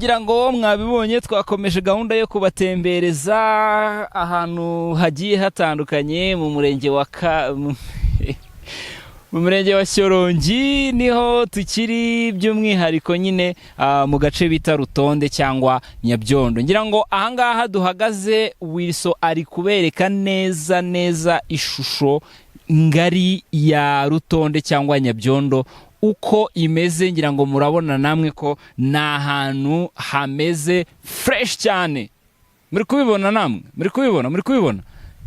ngira ngo mwabibonye twakomeje gahunda yo kubatembereza ahantu hagiye hatandukanye mu murenge wa mu murenge wa Shyorongi niho tukiri by'umwihariko nyine mu gace bita Rutonde cyangwa Nyabyondo. Ngira ngo ahangaha duhagaze Wilson ari kubereka neza ishusho ngari ya Rutonde cyangwa Nyabyondo uko imeze. Ngira ngo murabona namwe ko na ahantu hameze fresh cyane. Muri kubibona namwe? Muri kubibona?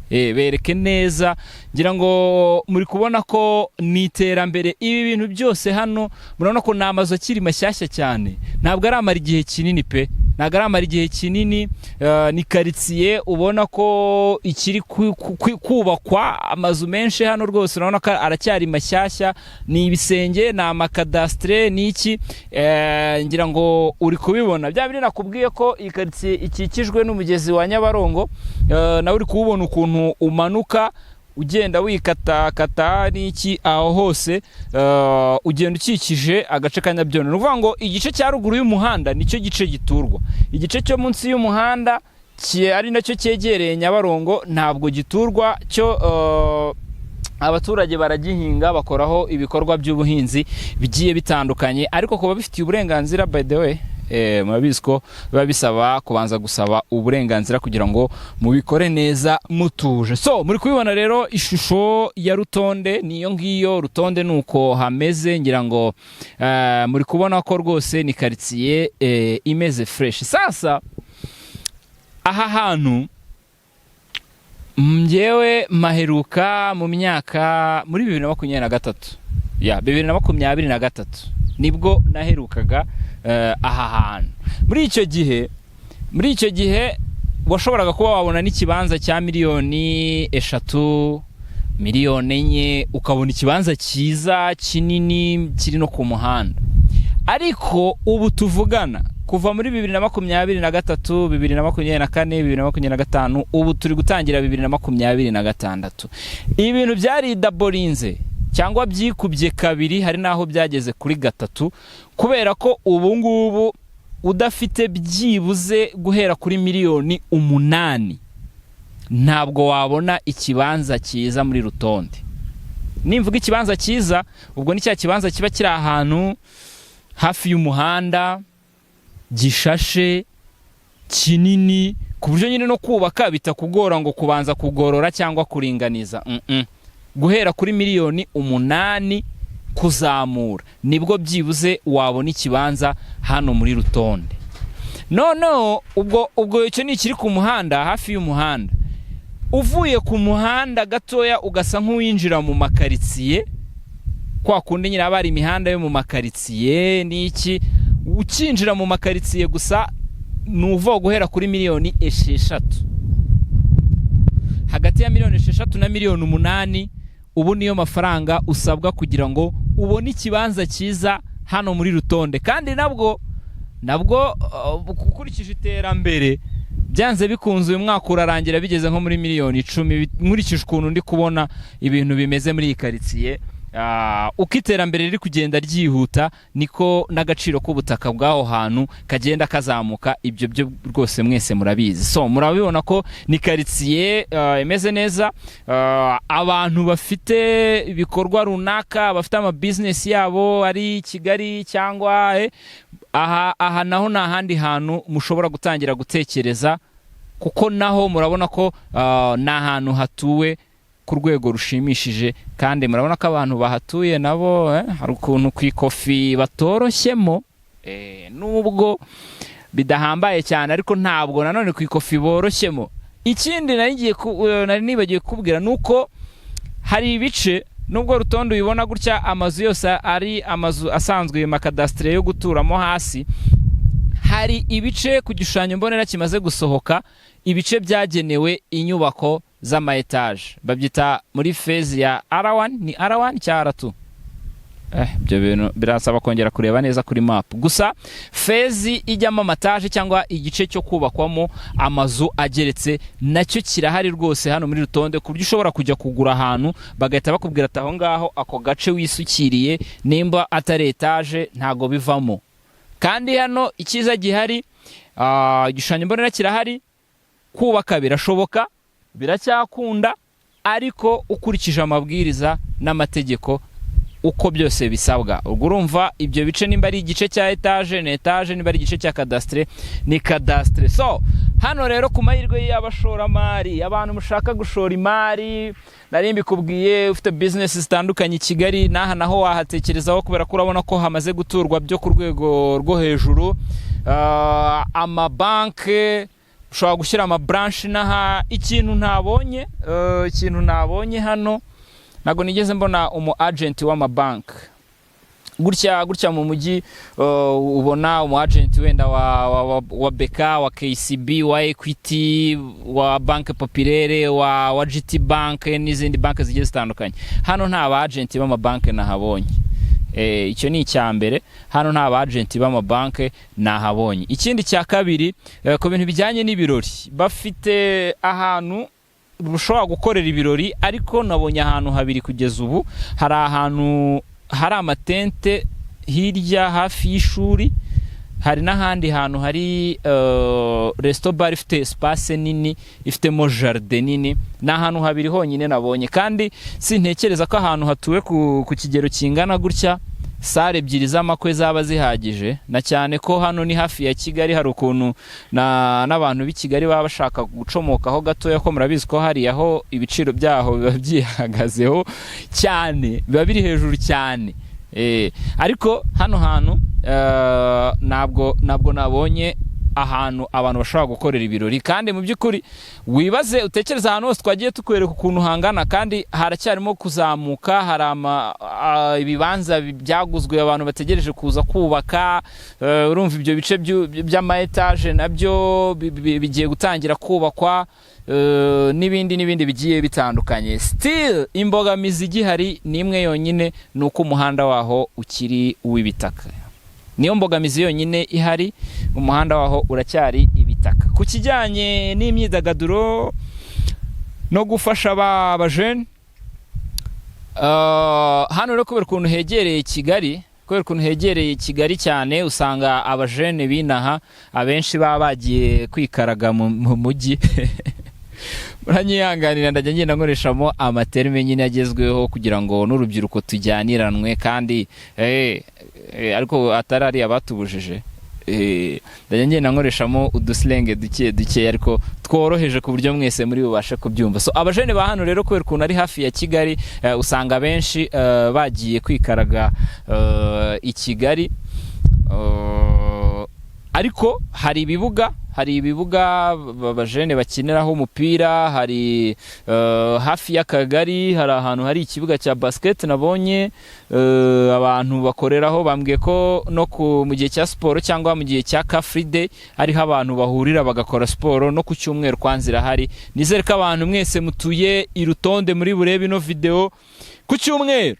Bereke neza. Ngira ngo muri kubona ko ni iterambere. Ibi bintu byose hano murabona ko namazo akiri mashyashya cyane. Ntabwo ari amara igihe kinini pe. Ntabwo ari amara igihe kinini. Ni quartier ubona ko ikiri kubakwa amazu menshi hano rwose. Urabona ko aracyari mashyashya. Ni ibisenge na amakadastre niki. Ngira ngo uri kubibona. Bya biri nakubwiye ko iyi quartier ikikijwe n'umugezi wa Nyabarongo. Nawe uri kubona ukuntu umanuka ugenda wikata niki aho hose ugenda ukikije agace ka Nyabyondo. Nuvuga ngo igice cya ruguru y'umuhanda nicyo gice giturwa. Igice cyo munsi y'umuhanda ari nacyo cyegereye Nyabarongo ntabwo giturwa, cyo abaturage baragihinga bakoraho ibikorwa by'ubuhinzi bigiye bitandukanye, ariko kuba bifitiye uburenganzira by the way murabizi ko biba bisaba kubanza gusaba uburenganzira kugira ngo mubikore neza mutuje. So muri kubibona rero ishusho ya Rutonde niyo ngiyo. Rutonde nuko hameze. Ngira ngo muri kubona ko rwose ni quartier imeze fresh. Sasa aha hantu njyewe maheruka mu myaka muri 2023 2023 nibwo naherukaga aha hantu. Muri icyo gihe washoboraga kuba wabona n'ikibanza cya miliyoni 3 miliyoni 4 ukabona ikibanza cyiza kinini kiri no ku muhanda. Ariko ubu tuvugana kuva muri 2023 2024 2025 ubu turi gutangira 2026 ibintu byari daborinze cyangwa byikubye kabiri, hari naho byageze kuri 3, kubera ko ubu ngubu udafite byibuze guhera kuri miliyoni 8 ntabwo wabona ikibanza cyiza muri Rutonde. Nimvuga ikibanza cyiza ubwo ni cya kibanza kiba kiri ahantu hafi y'umuhanda gishashe kinini ku buryo nyine no kubaka bitakugora ngo kubanza kugorora cyangwa kuringaniza. Guhera kuri miliyoni 8 kuzamura nibwo byibuze wabona ikibanza hano muri Rutonde. No ubwo icyo ni kiri ku muhanda, hafi y'umuhanda. Uvuye ku muhanda gatoya ugasa nk'uwinjira mu makaritsiye, kwa kundi nyine abari imihanda yo mu makaritsiye niki, ukinjira mu makaritsiye gusa nuva guhera kuri miliyoni 6. Hagati ya miliyoni 6 na miliyoni 8 ubu niyo mafaranga usabwa kugira ngo ubone ikibanza cyiza hano muri Rutonde. Kandi nabwo gukurikije iterambere byanze bikunze uyu mwaka urarangira bigeze nko muri miliyoni 10 nkurikije ukuntu ndi kubona ibintu bimeze muri iyi quartier. Uko iterambere riri kugenda ryihuta niko n'agaciro k'ubutaka bw'aho hantu kagenda kazamuka. Ibyo byo rwose mwese murabizi. So murabibona ko ni quartier imeze neza. Abantu bafite ibikorwa runaka, bafite ama business yabo ari Kigali cyangwa aha naho nta handi hantu mushobora gutangira gutekereza, kuko naho murabona ko na hantu hatuwe ku rwego rushimishije. Kandi murabona ko abantu bahatuye nabo hari ukuntu kwikofi batoroshyemo, nubwo bidahambaye cyane ariko ntabwo nanone kwikofi boroshyemo. Ikindi nari nibagiye kubwira nuko hari ibice nubwo Rutonde ubibona gutya amazu yose ari amazu asanzwe makadastre yo guturamo hasi, hari ibice ku gishushanyo mbonera kimaze gusohoka, ibice byagenewe inyubako z'ama etage, babyita muri phase ya R1. Ni R1 cyangwa R2? Byo bintu birasaba kongera kureba neza kuri map. Gusa phase ijyamo amataje cyangwa igice cyo kubakwamo amazu ageretse nacyo kirahari rwose hano muri Rutonde, ku buryo ushobora kujya kugura ahantu bagahita bakubwira ataho ngaho ako gace wisukiriye nimba atari etage ntago bivamo. kandi hano icyiza gihari, igishushanyo mbonera kirahari, kubaka birashoboka, biracyakunda, ariko ukurikije amabwiriza n'amategeko uko byose bisabwa. Ubwo urumva ibyo bice nimba ari igice cya etaje ni etaje, nimba ari igice cya kadastre ni kadastre. So hano rero ku mahirwe y'abashoramari, abantu mushaka gushora imari, nari mbikubwiye ufite business zitandukanye i Kigali, naha naho wahatekerezaho kubera ko urabona ko hamaze guturwa byo ku rwego rwo hejuru. Amabanke ushobora gushyira branch naha. Ikintu nabonye hano, ntago nigeze mbona umu agent w'amabanki gutya mu mujyi. Ubona umu agent wenda wa BK, wa KCB, wa Equity, wa Banque Populaire, wa GT Bank n'izindi banki zigiye zitandukanye. Hano nta ba agent b'amabanki nahabonye. Icyo ni icyambere, hano nta ba agent b'amabanki nahabonye. Ikindi cya kabiri, ku bintu bijyanye n'ibirori, bafite ahantu bushobora gukorera ibirori, ariko nabonye ahantu habiri kugeza ubu. Hari ahantu hari amatente hirya hafi y'ishuri, hari n'ahandi hantu hari resto bar ifite espace nini, ifitemo jardin nini. Ni ahantu habiri honyine nabonye, kandi sintekereza ko ahantu hatuwe ku kigero kingana gutya sare ebyiri z'amakwe zaba zihagije, na cyane ko hano ni hafi ya Kigali. Hari ukuntu n'abantu b'i Kigali baba bashaka gucomokaho gatoya, ko murabizi ko hari aho ibiciro byaho biba byihagazeho cyane, biba biri hejuru cyane. Ariko hano hantu ntabwo nabonye ahantu abantu bashobora gukorera ibirori. Kandi mu by'ukuri wibaze, utekereza ahantu hose twagiye tukwereka ukuntu hangana, kandi haracyarimo kuzamuka. Hari ibibanza byaguzwe abantu bategereje kuza kubaka. Urumva ibyo bice by'ama etaje nabyo bigiye gutangira kubakwa, n'ibindi bigiye bitandukanye. Still imbogamizi igihari ni imwe yonyine, ni uko umuhanda waho ukiri uw'ibitaka. Niyo mbogamizi yonyine ihari, umuhanda waho uracyari ibitaka. Ku kijyanye n'imyidagaduro no gufasha abajene, hano rero kubera ukuntu hegereye Kigali cyane, usanga abajene binaha abenshi baba bagiye kwikaraga mu mujyi. Muranyihanganira, ndajya ngenda nkoreshamo amaterme nyine agezweho kugira ngo n'urubyiruko tujyaniranwe, kandi ariko atari abatubujije. Ndajya ngenda nkoreshamo uduslenge duke ariko tworoheje ku buryo mwese muri bubashe kubyumva. So abajene ba hano rero kubera ukuntu ari hafi ya Kigali, usanga benshi bagiye kwikaraga i Kigali. Ariko hari ibibuga abajene bakiniraho umupira. Hari hafi y'akagari hari ahantu hari ikibuga cya basket nabonye abantu bakoreraho. Bambwiye ko no mu gihe cya siporo cyangwa mu gihe cya Car Free Day hariho abantu bahurira bagakora siporo, no ku cyumweru kwanzira hari. Nizere ko abantu mwese mutuye i Rutonde muri burebe ino video, ku cyumweru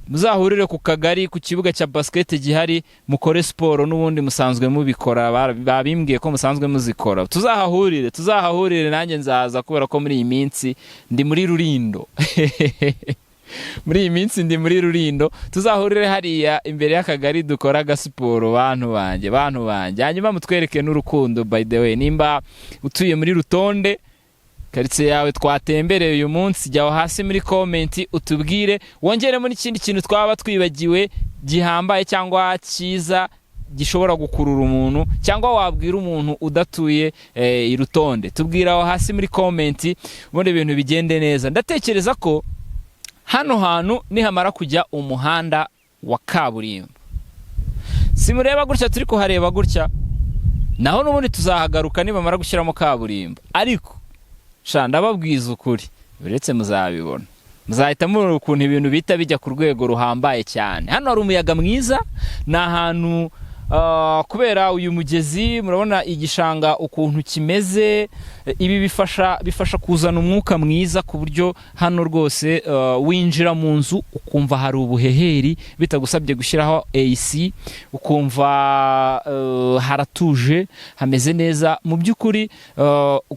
muzahurire ku kagari ku kibuga cya basket gihari, mukore siporo. N'ubundi musanzwe mubikora, babimbwiye ko musanzwe muzikora. Tuzahahurire nanjye nzaza, kubera ko muri iyi minsi ndi muri Rurindo. Tuzahurire hariya imbere y'akagari dukora agasiporo, bantu banjye. Hanyuma mutwereke n'urukundo. By the way, nimba utuye muri Rutonde, karitsiye yawe twatembereye uyu munsi, jyaho hasi muri comment utubwire, wongeremo n'ikindi kintu twaba twibagiwe gihambaye cyangwa cyiza gishobora gukurura umuntu, cyangwa wabwira umuntu udatuye i Rutonde. Tubwira aho hasi muri comment, ubundi ibintu bigende neza. Ndatekereza ko hano hantu nihamara kujya umuhanda wa kaburimbo, simureba gutya turi kuhareba gutya, naho n'ubundi tuzahagaruka nibamara gushyiramo kaburimbo. Ariko ndababwiza ukuri, biretse muzabibona, muzahita mubona ukuntu ibintu bita bijya ku rwego ruhambaye cyane. Hano hari umuyaga mwiza, ni ahantu kubera uyu mugezi, murabona igishanga ukuntu kimeze. Ibi bifasha kuzana umwuka mwiza, ku buryo hano rwose winjira mu nzu ukumva hari ubuheheri, bitagusabye gushyiraho AC, ukumva haratuje, hameze neza. Mu by'ukuri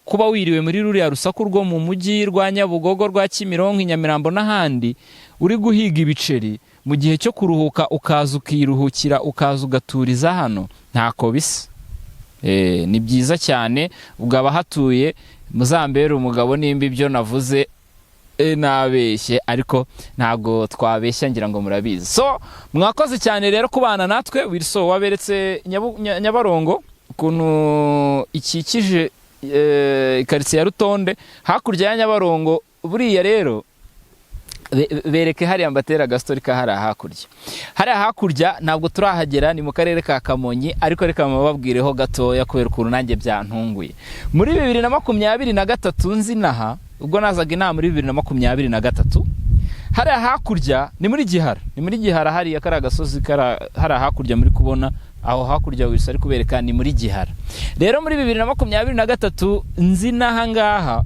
kuba wiriwe muri ruriya rusaku rwo mu mujyi rwa Nyabugogo, rwa Kimironko, Nyamirambo n'ahandi, uri guhiga ibiceri, mu gihe cyo kuruhuka ukaza ukiruhukira ukaza ugaturiza hano ntako bisa. Ni byiza cyane, ubwo abahatuye muzambere umugabo nimba ibyo navuze nabeshye, ariko ntago twabeshya ngira ngo murabizi. So mwakoze cyane rero kubana natwe. Wilson waberetse Nyabarongo ukuntu ikikije ikaritsiye ya Rutonde, hakurya ya Nyabarongo. Buriya rero bereke hariya mbatera gastori ka hariya hakurya. Hariya hakurya ntabwo turahagera, ni mu karere ka Kamonyi, ariko reka mubabwireho gatoya kubera ukuntu nanjye byantunguye. Muri 2023 nzinaha, ubwo nazaga inama muri 2023, hariya hakurya ni muri Gihara, hariya kari agasozi hariya hakurya muri kubona aho hakurya wese ari kubereka ni muri Gihara. Rero muri 2023 nzinaha ngaha,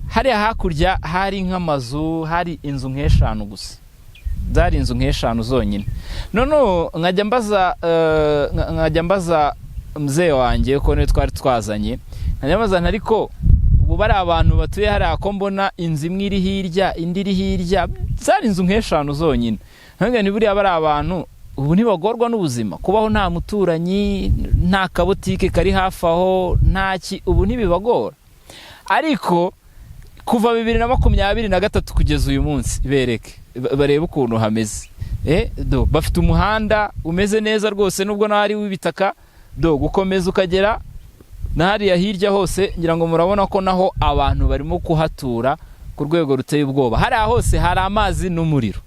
hariya hakurya hari nk'amazu, hari inzu nk'eshanu gusa, zari inzu nk'eshanu zonyine. None nkajya mbaza mzee wanjye ko ne twari twazanye, nkajya mbaza ariko ubu bari abantu batuye hariya ko mbona inzu imwe iri hirya indi iri hirya, zari inzu nk'eshanu zonyine. Ntabwo ni buriya bari abantu ubu ntibagorwa n'ubuzima, kubaho nta muturanyi, nta kabotike kari hafi aho, ntaki, ubu ntibibagora. Ariko kuva 2023 kugeza uyu munsi bereke barebe ukuntu hameze. Bafite umuhanda umeze neza rwose, nubwo nari w'ibitaka, gukomeza ukagera na hariya hirya hose, ngira ngo murabona ko naho abantu barimo kuhatura ku rwego ruteye ubwoba. Hariya hose hari amazi n'umuriro.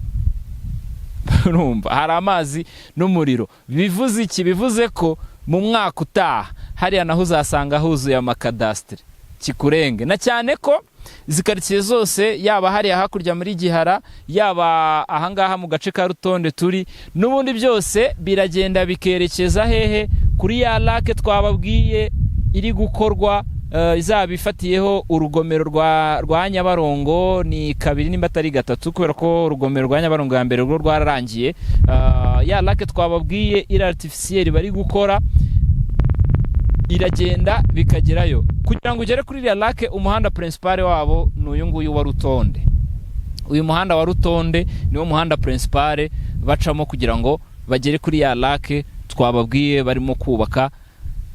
Urumva, hari amazi n'umuriro. Bivuze iki? Bivuze ko mu mwaka utaha hariya naho uzasanga huzuye amakadastre kikurenge, na cyane ko zikaritsiye zose, yaba hariya hakurya muri Gihara, yaba ahangaha mu gace ka Rutonde turi, n'ubundi byose biragenda bikerekeza hehe? Kuri ya lake twababwiye iri gukorwa, izaba ifatiyeho urugomero rwa Nyabarongo, ni 2 nimba atari 3, kubera ko urugomero rwa Nyabarongo ya mbere rwo rwararangiye. Ya lake twababwiye iri artificiel bari gukora, iragenda bikagerayo. Kugira ngo ugere kuri ya lake, umuhanda principal wabo n'uyu nguyu wa Rutonde. Uyu muhanda wa Rutonde niwo muhanda principal bacamo kugira ngo bagere kuri ya lake twababwiye barimo kubaka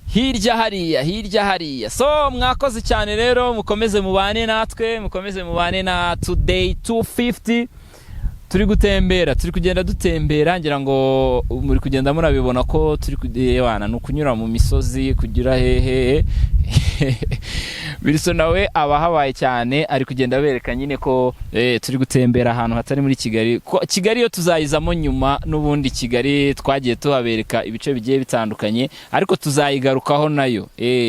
hirya hariya. So mwakoze cyane rero, mukomeze mubane natwe, mukomeze mubane na Today 250. Turi gutembera, turi kugenda dutembera, ngira ngo muri kugenda murabibona ko turi kudebana no kunyura mu misozi kugira hehe. Wilson nawe abahabaye cyane, ari kugenda bereka nyine ko turi gutembera ahantu hatari muri Kigali. Kigali yo tuzayizamo nyuma, n'ubundi Kigali twagiye tuhabereka ibice bigiye bitandukanye, ariko tuzayigarukaho nayo.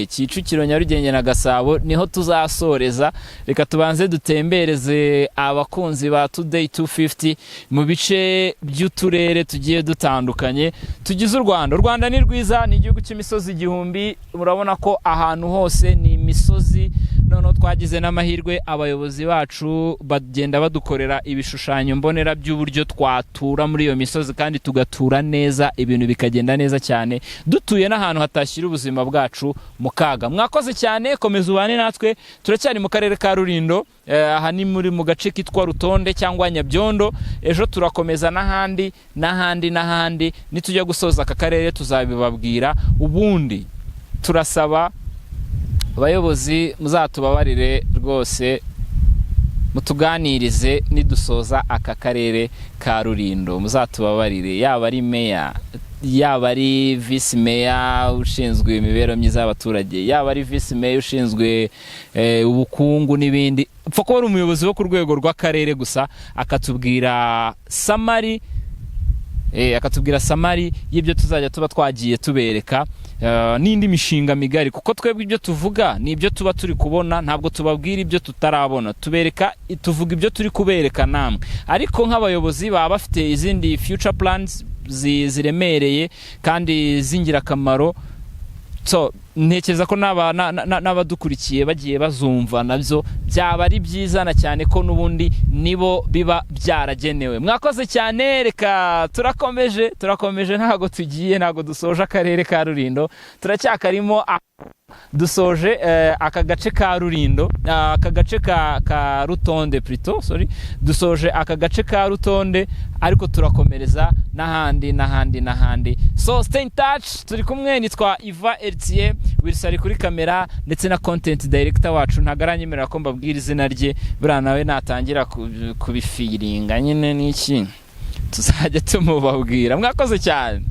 Kicukiro, Nyarugenge na Gasabo niho tuzasoreza. Reka tubanze dutembereze abakunzi ba Today 250 mu bice by'uturere tugiye dutandukanye tugize u Rwanda. U Rwanda ni rwiza, ni igihugu cy'imisozi 1000. Murabona ko ahantu hose ni imisozi. Noneho twagize n'amahirwe, abayobozi bacu bagenda badukorera ibishushanyo mbonera by'uburyo twatura muri iyo misozi, kandi tugatura neza, ibintu bikagenda neza cyane, dutuye n'ahantu hatashyira ubuzima bwacu mu kaga. Mwakoze cyane, komeza ubane natwe. Turacyari mu karere ka Rulindo, aha ni muri mu gace kitwa Rutonde cyangwa Nyabyondo. Ejo turakomeza n'ahandi. Nitujya gusoza aka karere tuzabibabwira. Ubundi turasaba abayobozi muzatubabarire rwose, mutuganirize nidusoza aka karere ka Rulindo, muzatubabarire, yaba ari meya, yaba ari vice meya ushinzwe imibereho myiza y'abaturage, yaba ari vice meya ushinzwe ubukungu n'ibindi. Pfa ko ari umuyobozi wo ku rwego rw'akarere gusa akatubwira samari y'ibyo tuzajya tuba twagiye tubereka, n'indi mishinga migari, kuko twebwe ibyo tuvuga ni ibyo tuba turi kubona, ntabwo tubabwira ibyo tutarabona. Tuvuga ibyo turi kubereka namwe, ariko nk'abayobozi baba bafite izindi future plans ziremereye kandi zingirakamaro. So ntekereza ko n'abadukurikiye bagiye bazumva nabyo byaba ari byiza na cyane ko n'ubundi nibo biba byaragenewe. Mwakoze cyane, reka turakomeje ntago dusoje akarere ka Rulindo, turacyakarimo dusoje aka gace ka Rulindo, aka gace ka Rutonde dusoje aka gace ka Rutonde, ariko turakomereza n'ahandi. So stay in touch, turi kumwe, nitwa Iva Eritier, Wilson ari kuri kamera ndetse na content director wacu ntagaranyemerera ko mbabwira izina rye, buriya nawe natangira kubifiringa nyine n'iki tuzajya tumubabwira. Mwakoze cyane.